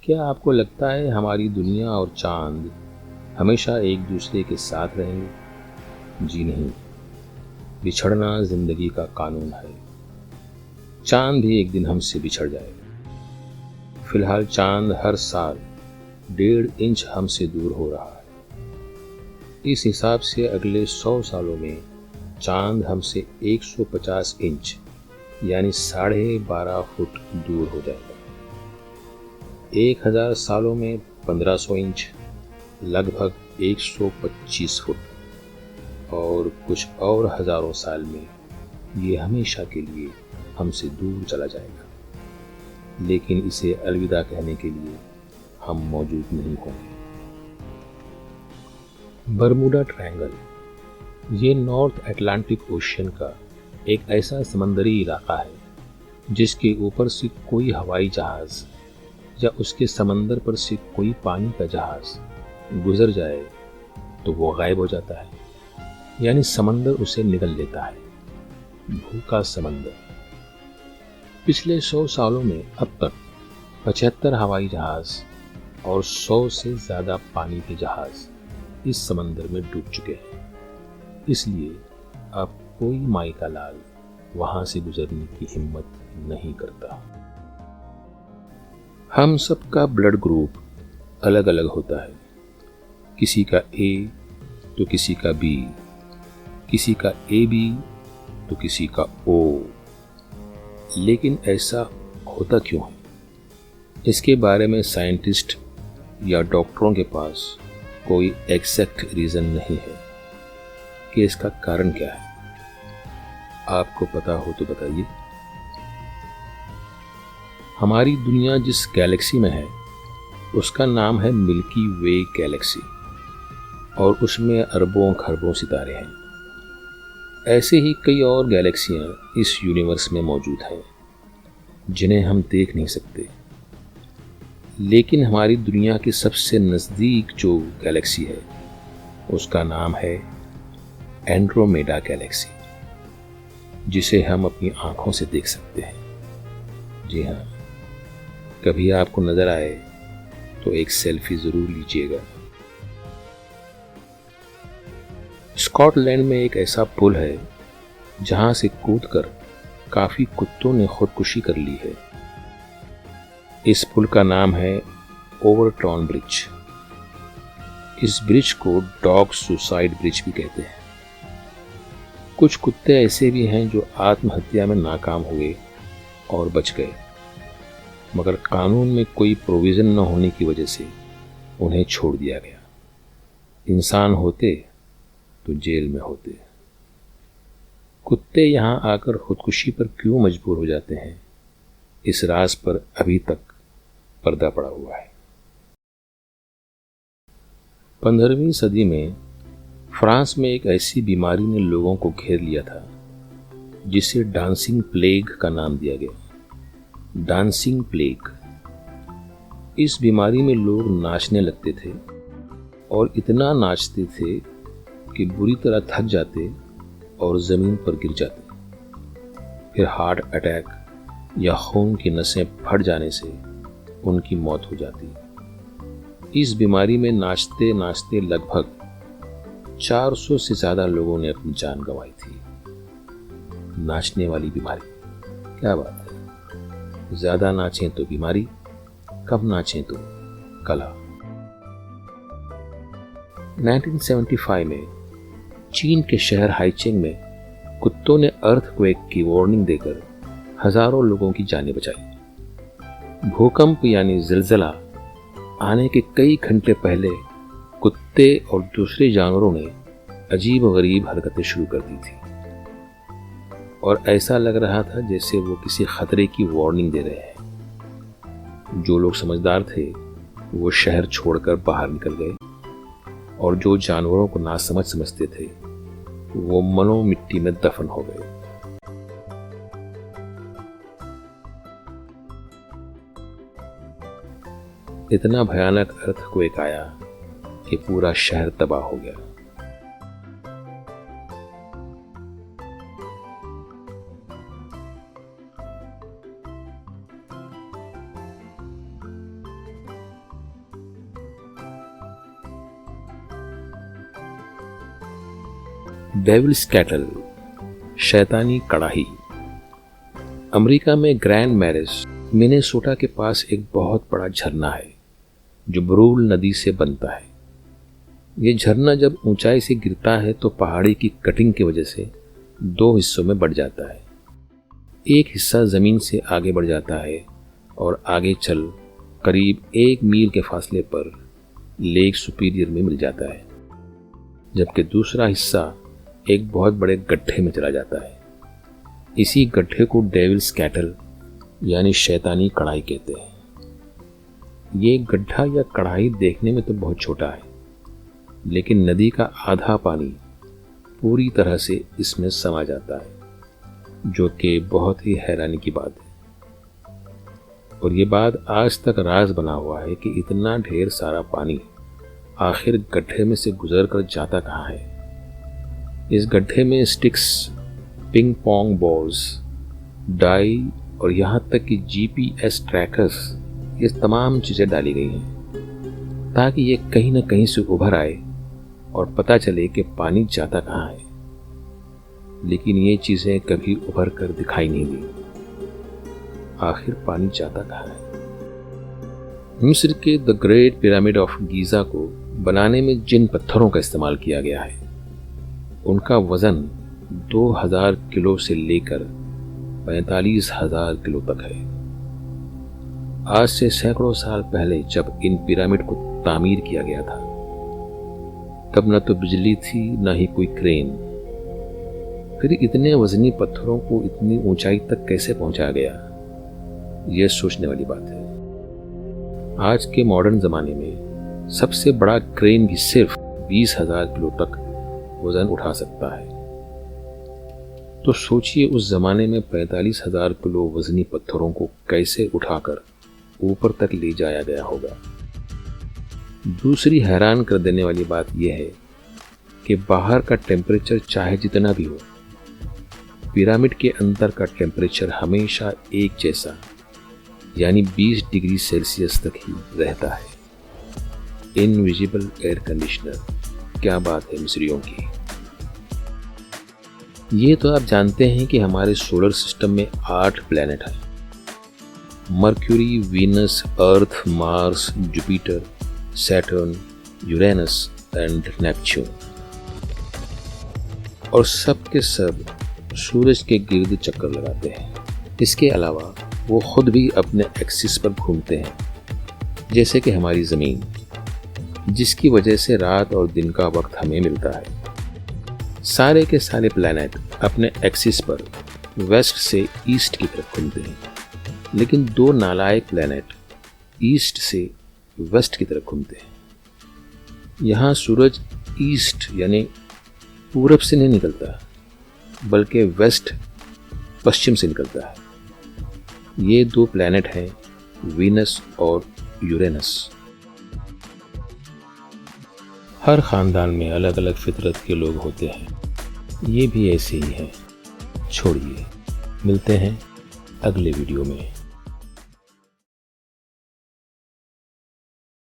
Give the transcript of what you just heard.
क्या आपको लगता है हमारी दुनिया और चांद हमेशा एक दूसरे के साथ रहेंगे? जी नहीं, बिछड़ना जिंदगी का कानून है। चांद भी एक दिन हमसे बिछड़ जाएगा। फिलहाल चांद हर साल 1.5 इंच हमसे दूर हो रहा है। इस हिसाब से अगले 100 सालों में चांद हमसे 150 इंच यानी 12.5 फुट दूर हो जाएगा। 1000 सालों में 1500 इंच, लगभग 125 फुट, और कुछ और हजारों साल में ये हमेशा के लिए हमसे दूर चला जाएगा। लेकिन इसे अलविदा कहने के लिए हम मौजूद नहीं होंगे। बरमूडा ट्रायंगल ये नॉर्थ अटलांटिक ओशियन का एक ऐसा समंदरी इलाका है जिसके ऊपर से कोई हवाई जहाज या उसके समंदर पर से कोई पानी का जहाज गुजर जाए तो वो गायब हो जाता है, यानी समंदर उसे निगल लेता है। भूखा समंदर। पिछले 100 सालों में अब तक 75 हवाई जहाज और 100 से ज्यादा पानी के जहाज इस समंदर में डूब चुके हैं। इसलिए अब कोई माई का लाल वहां से गुजरने की हिम्मत नहीं करता। हम सबका ब्लड ग्रुप अलग अलग होता है। किसी का ए तो किसी का बी, किसी का ए बी तो किसी का ओ। लेकिन ऐसा होता क्यों है? इसके बारे में साइंटिस्ट या डॉक्टरों के पास कोई एग्जैक्ट रीजन नहीं है कि इसका कारण क्या है। आपको पता हो तो बताइए। हमारी दुनिया जिस गैलेक्सी में है उसका नाम है मिल्की वे गैलेक्सी, और उसमें अरबों खरबों सितारे हैं। ऐसे ही कई और गैलेक्सियां इस यूनिवर्स में मौजूद हैं जिन्हें हम देख नहीं सकते। लेकिन हमारी दुनिया के सबसे नज़दीक जो गैलेक्सी है उसका नाम है एंड्रोमेडा गैलेक्सी, जिसे हम अपनी आंखों से देख सकते हैं। जी हाँ, कभी आपको नजर आए तो एक सेल्फी जरूर लीजिएगा। स्कॉटलैंड में एक ऐसा पुल है जहां से कूदकर काफी कुत्तों ने खुदकुशी कर ली है। इस पुल का नाम है ओवरटॉन ब्रिज। इस ब्रिज को डॉग सुसाइड ब्रिज भी कहते हैं। कुछ कुत्ते ऐसे भी हैं जो आत्महत्या में नाकाम हुए और बच गए, मगर कानून में कोई प्रोविजन न होने की वजह से उन्हें छोड़ दिया गया। इंसान होते तो जेल में होते। कुत्ते यहाँ आकर खुदकुशी पर क्यों मजबूर हो जाते हैं, इस राज पर अभी तक पर्दा पड़ा हुआ है। 15वीं सदी में फ्रांस में एक ऐसी बीमारी ने लोगों को घेर लिया था जिसे डांसिंग प्लेग का नाम दिया गया। Dancing plague. इस बीमारी में लोग नाचने लगते थे और इतना नाचते थे कि बुरी तरह थक जाते और जमीन पर गिर जाते। फिर हार्ट अटैक या खून की नसें फट जाने से उनकी मौत हो जाती। इस बीमारी में नाचते नाचते लगभग 400 से ज्यादा लोगों ने अपनी जान गंवाई थी। नाचने वाली बीमारी, क्या बात है। ज्यादा नाचें तो बीमारी, कम नाचें तो कला। 1975 में चीन के शहर हाइचिंग में कुत्तों ने अर्थक्वेक की वार्निंग देकर हजारों लोगों की जानें बचाई। भूकंप यानी जिलजिला आने के कई घंटे पहले कुत्ते और दूसरे जानवरों ने अजीब गरीब हरकतें शुरू कर दी थी, और ऐसा लग रहा था जैसे वो किसी खतरे की वार्निंग दे रहे हैं। जो लोग समझदार थे वो शहर छोड़कर बाहर निकल गए, और जो जानवरों को नासमझ समझते थे वो मनो मिट्टी में दफन हो गए। इतना भयानक अर्थक्वेक आया कि पूरा शहर तबाह हो गया। डेविल्स कैटल, शैतानी कड़ाही। अमेरिका में ग्रैंड मैरिज मिनेसोटा के पास एक बहुत बड़ा झरना है जो ब्रूल नदी से बनता है। ये झरना जब ऊंचाई से गिरता है तो पहाड़ी की कटिंग की वजह से दो हिस्सों में बढ़ जाता है। एक हिस्सा ज़मीन से आगे बढ़ जाता है और आगे चल करीब 1 मील के फासले पर लेक सुपीरियर में मिल जाता है, जबकि दूसरा हिस्सा एक बहुत बड़े गड्ढे में चला जाता है। इसी गड्ढे को डेविल्स कैटल यानी शैतानी कढ़ाई कहते हैं। ये गड्ढा या कढ़ाई देखने में तो बहुत छोटा है, लेकिन नदी का आधा पानी पूरी तरह से इसमें समा जाता है, जो कि बहुत ही हैरानी की बात है। और ये बात आज तक राज बना हुआ है कि इतना ढेर सारा पानी आखिर गड्ढे में से गुजर कर जाता कहाँ है। इस गड्ढे में sticks, ping pong balls, die और यहाँ तक कि GPS ट्रैकर्स, ये तमाम चीज़ें डाली गई हैं ताकि ये कहीं ना कहीं से उभर आए और पता चले कि पानी जाता कहाँ है। लेकिन ये चीज़ें कभी उभर कर दिखाई नहीं दी। आखिर पानी जाता कहाँ है। मिस्र के the great pyramid of Giza को बनाने में जिन पत्थरों का इस्तेमाल किया गया है उनका वज़न 2000 किलो से लेकर 45,000 किलो तक है। आज से सैकड़ों साल पहले जब इन पिरामिड को तामीर किया गया था तब न तो बिजली थी न ही कोई क्रेन। फिर इतने वजनी पत्थरों को इतनी ऊंचाई तक कैसे पहुंचाया गया, यह सोचने वाली बात है। आज के मॉडर्न ज़माने में सबसे बड़ा क्रेन भी सिर्फ 20,000 किलो तक वजन उठा सकता है। तो सोचिए उस ज़माने में 45,000 किलो वजनी पत्थरों को कैसे उठाकर ऊपर तक ले जाया गया होगा। दूसरी हैरान कर देने वाली बात यह है कि बाहर का टेम्परेचर चाहे जितना भी हो, पिरामिड के अंदर का टेम्परेचर हमेशा एक जैसा यानी 20 डिग्री सेल्सियस तक ही रहता है। इनविजिबल एयर कंडीशनर, क्या बात है मिस्रियों की। ये तो आप जानते हैं कि हमारे सोलर सिस्टम में 8 प्लैनेट हैं। Mercury, Venus, earth, Mars, Jupiter, Saturn, Uranus and Neptune. और सब के सब सूरज के गिर्द चक्कर लगाते हैं। इसके अलावा वो खुद भी अपने एक्सिस पर घूमते हैं, जैसे कि हमारी ज़मीन, जिसकी वजह से रात और दिन का वक्त हमें मिलता है। सारे के सारे प्लैनेट अपने एक्सिस पर वेस्ट से ईस्ट की तरफ घूमते हैं, लेकिन 2 नालायक प्लैनेट ईस्ट से वेस्ट की तरफ घूमते हैं। यहाँ सूरज ईस्ट यानी पूरब से नहीं निकलता, बल्कि वेस्ट पश्चिम से निकलता है। ये 2 प्लैनेट हैं वीनस और यूरेनस। हर ख़ानदान में अलग अलग फितरत के लोग होते हैं, ये भी ऐसे ही हैं। छोड़िए, मिलते हैं अगले वीडियो में।